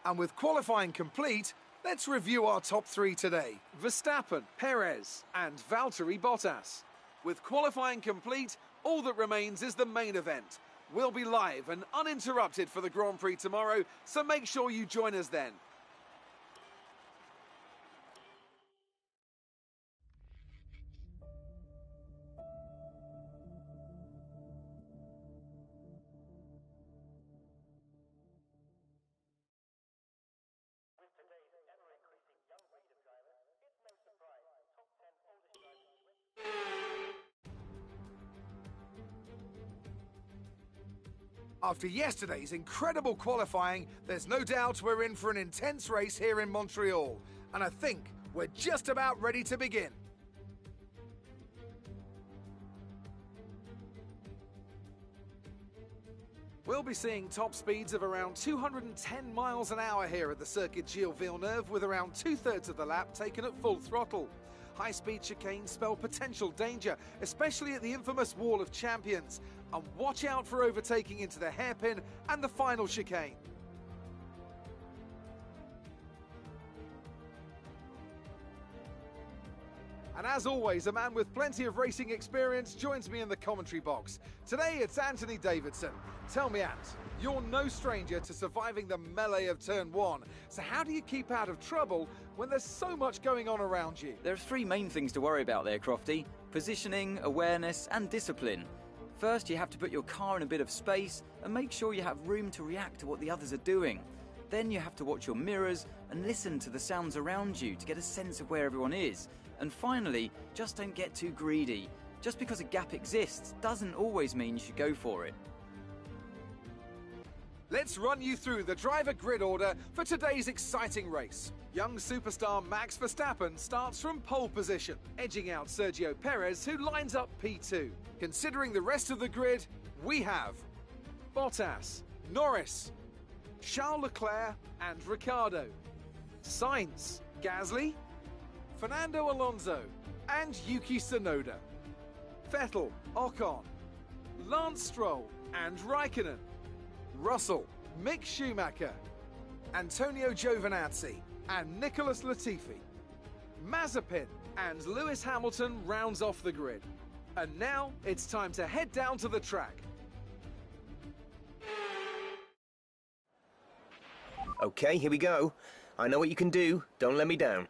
And with qualifying complete, let's review our top three today. Verstappen, Perez, and Valtteri Bottas. With qualifying complete, all that remains is the main event. We'll be live and uninterrupted for the Grand Prix tomorrow, so make sure you join us then. After yesterday's incredible qualifying, there's no doubt we're in for an intense race here in Montreal. And I think we're just about ready to begin. We'll be seeing top speeds of around 210 miles an hour here at the Circuit Gilles Villeneuve, with around two-thirds of the lap taken at full throttle. High-speed chicanes spell potential danger, especially at the infamous Wall of Champions. And watch out for overtaking into the hairpin and the final chicane. And as always, a man with plenty of racing experience joins me in the commentary box. Today it's Anthony Davidson. Tell me, Ant, you're no stranger to surviving the melee of turn one. So how do you keep out of trouble when there's so much going on around you? There are three main things to worry about there, Crofty: positioning, awareness and discipline. First, you have to put your car in a bit of space and make sure you have room to react to what the others are doing. Then you have to watch your mirrors and listen to the sounds around you to get a sense of where everyone is. And finally, just don't get too greedy. Just because a gap exists doesn't always mean you should go for it. Let's run you through the driver grid order for today's exciting race. Young superstar Max Verstappen starts from pole position, edging out Sergio Perez, who lines up P2. Considering the rest of the grid, we have Bottas, Norris, Charles Leclerc and Ricciardo, Sainz, Gasly, Fernando Alonso and Yuki Tsunoda, Vettel, Ocon, Lance Stroll and Raikkonen, Russell, Mick Schumacher, Antonio Giovinazzi and Nicholas Latifi, Mazepin and Lewis Hamilton rounds off the grid. And now it's time to head down to the track. Okay, here we go. I know what you can do. Don't let me down.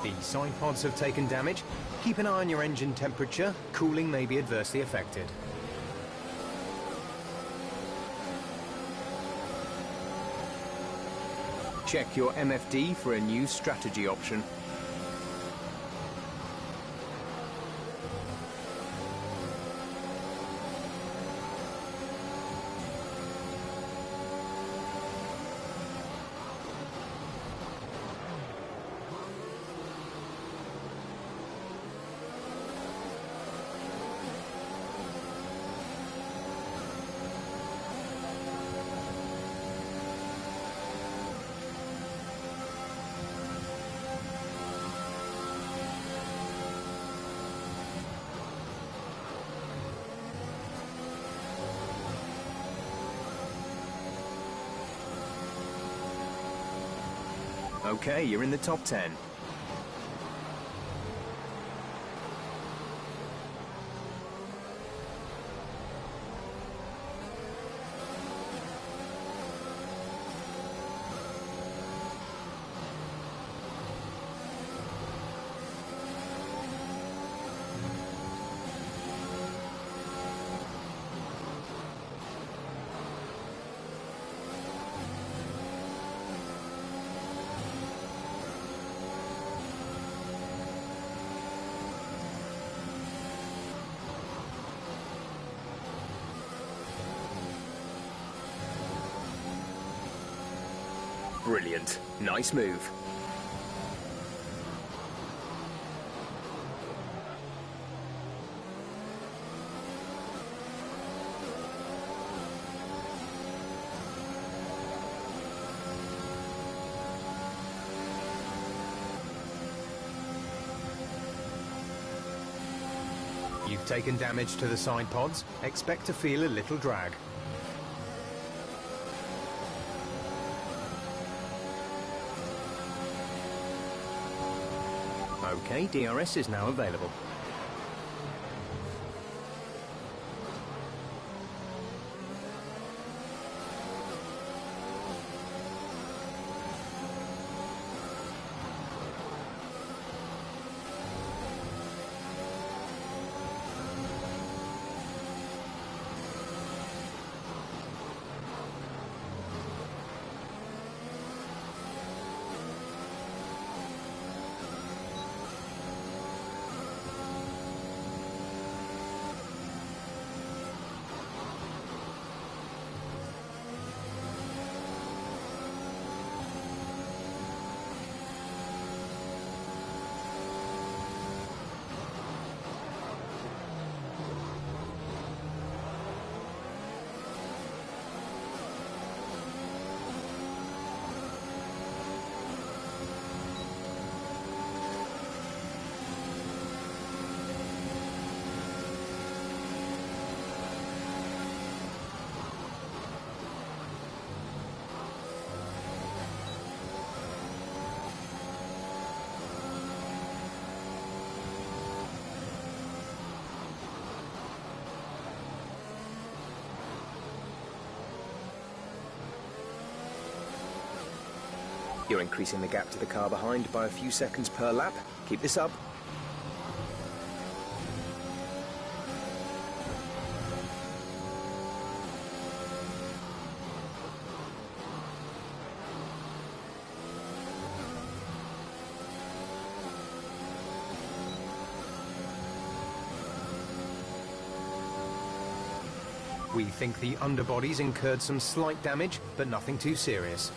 The side pods have taken damage. Keep an eye on your engine temperature. Cooling may be adversely affected. Check your MFD for a new strategy option. Okay, you're in the top 10. Brilliant. Nice move. You've taken damage to the side pods. Expect to feel a little drag. Okay, DRS is now available. You're increasing the gap to the car behind by a few seconds per lap. Keep this up. We think the underbodies incurred some slight damage, but nothing too serious.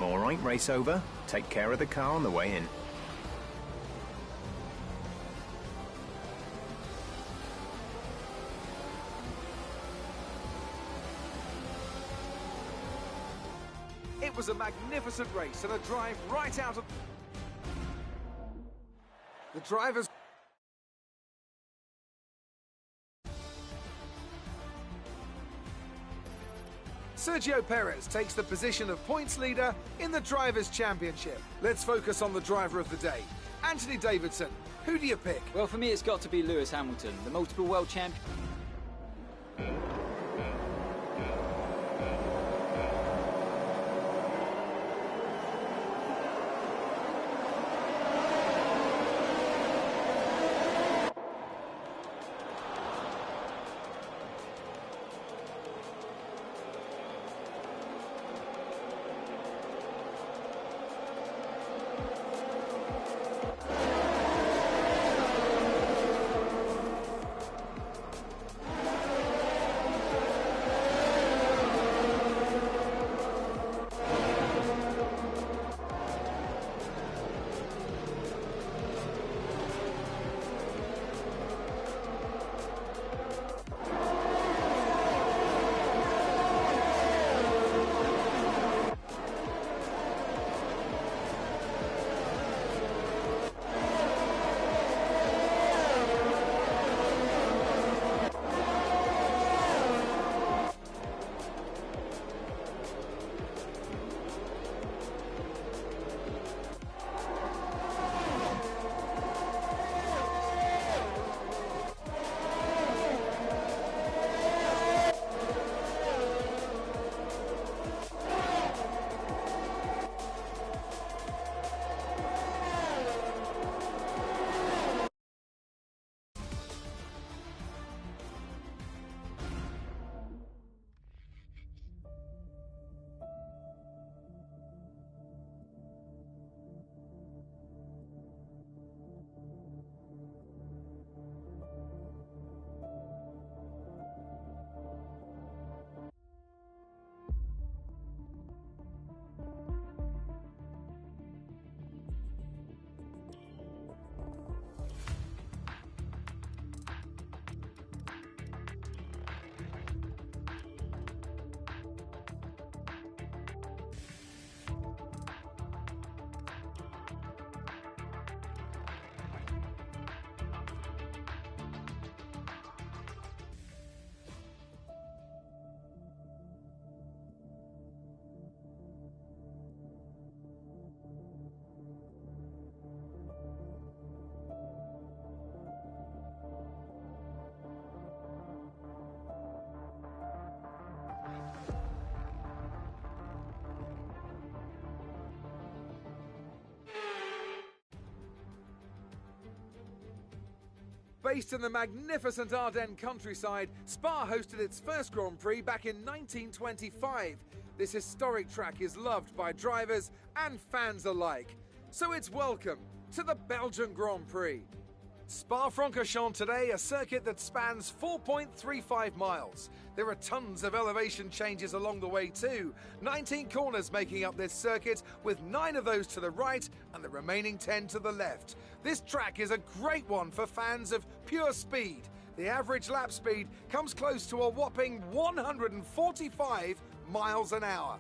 All right, race over. Take care of the car on the way in. It was a magnificent race and a drive right out of... The drivers... Sergio Perez takes the position of points leader in the Drivers' Championship. Let's focus on the driver of the day, Anthony Davidson. Who do you pick? Well, for me, it's got to be Lewis Hamilton, the multiple world champion. Based in the magnificent Ardennes countryside, Spa hosted its first Grand Prix back in 1925. This historic track is loved by drivers and fans alike. So it's welcome to the Belgian Grand Prix. Spa-Francorchamps today, a circuit that spans 4.35 miles. There are tons of elevation changes along the way too. 19 corners making up this circuit, with 9 of those to the right and the remaining 10 to the left. This track is a great one for fans of pure speed. The average lap speed comes close to a whopping 145 miles an hour.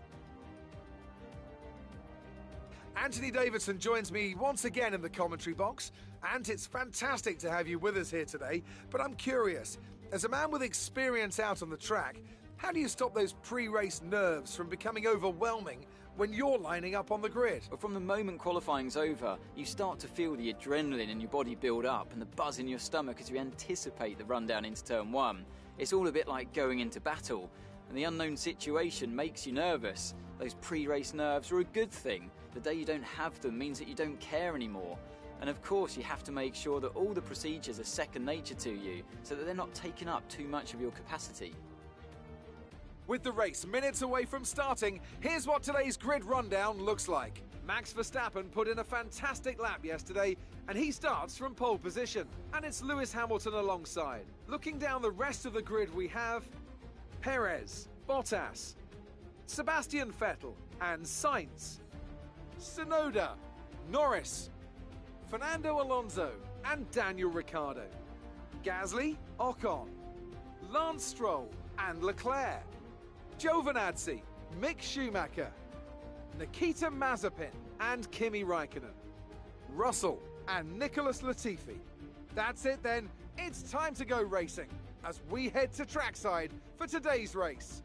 Anthony Davidson joins me once again in the commentary box. And it's fantastic to have you with us here today, but I'm curious, as a man with experience out on the track, how do you stop those pre-race nerves from becoming overwhelming when you're lining up on the grid? Well, from the moment qualifying's over, you start to feel the adrenaline in your body build up and the buzz in your stomach as you anticipate the run down into turn 1. It's all a bit like going into battle, and the unknown situation makes you nervous. Those pre-race nerves are a good thing. The day you don't have them means that you don't care anymore. And of course, you have to make sure that all the procedures are second nature to you, so that they're not taking up too much of your capacity. With the race minutes away from starting, here's what today's grid rundown looks like. Max Verstappen put in a fantastic lap yesterday, and he starts from pole position. And it's Lewis Hamilton alongside. Looking down the rest of the grid, we have Perez, Bottas, Sebastian Vettel and Sainz, Tsunoda, Norris, Fernando Alonso and Daniel Ricciardo, Gasly, Ocon, Lance Stroll and Leclerc, Giovinazzi, Mick Schumacher, Nikita Mazepin and Kimi Raikkonen, Russell and Nicholas Latifi. That's it then, it's time to go racing as we head to trackside for today's race.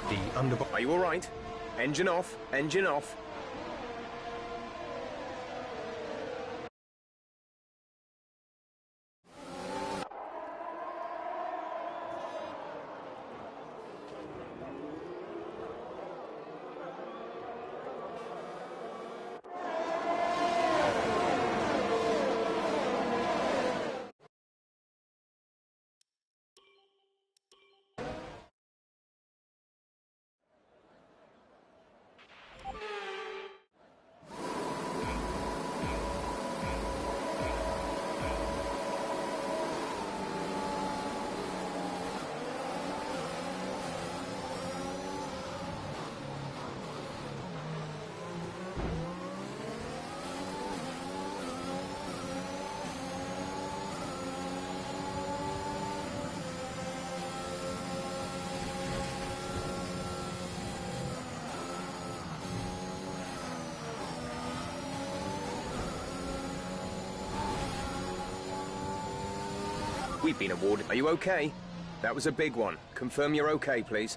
The underbody... Are you all right? Engine off, engine off. We've been awarded... Are you okay? That was a big one. Confirm you're okay, please.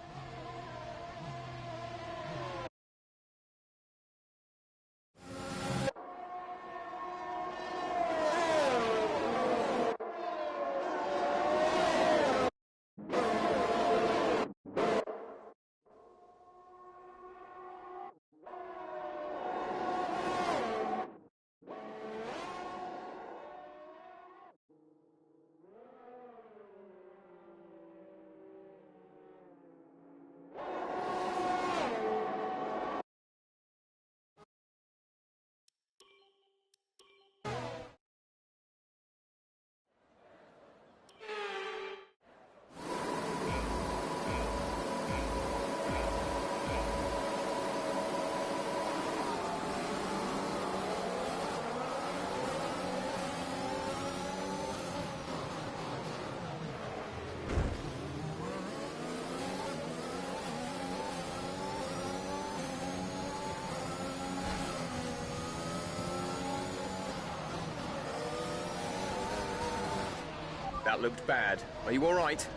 That looked bad. Are you all right?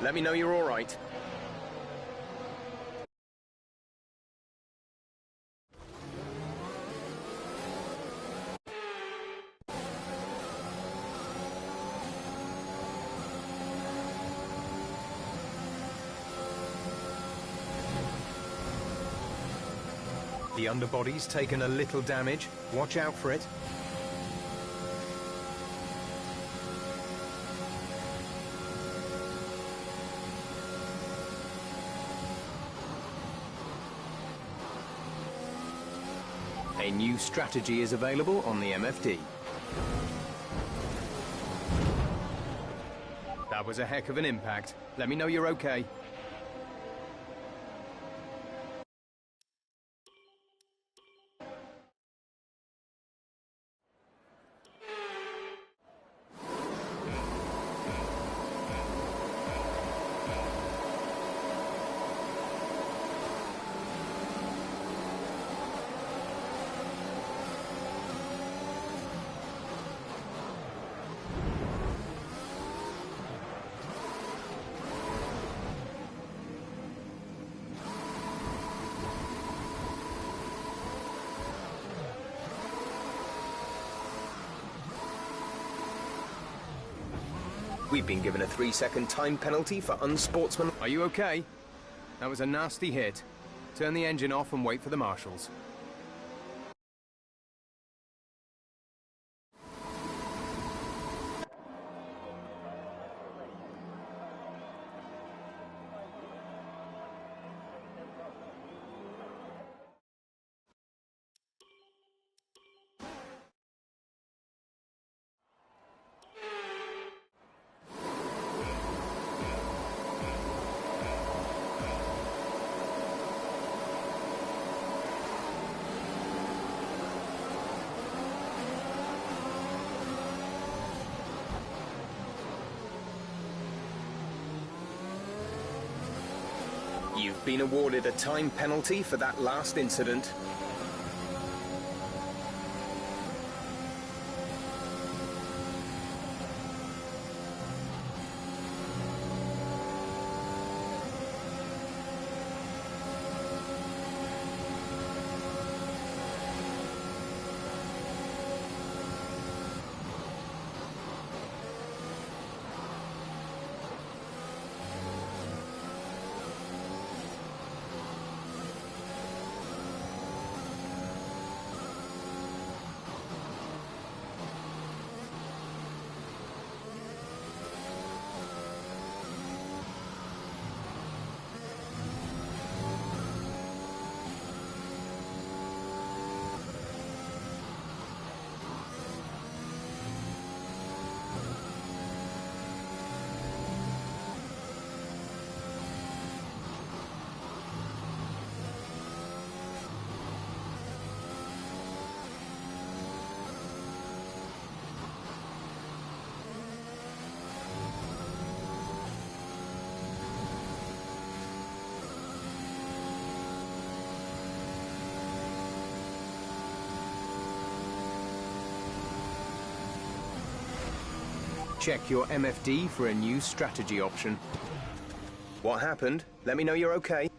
Let me know you're all right. The underbody's taken a little damage. Watch out for it. A new strategy is available on the MFD. That was a heck of an impact. Let me know you're okay. We've been given a 3-second time penalty for unsportsman... Are you okay? That was a nasty hit. Turn the engine off and wait for the marshals. You've been awarded a time penalty for that last incident. Check your MFD for a new strategy option. What happened? Let me know you're okay.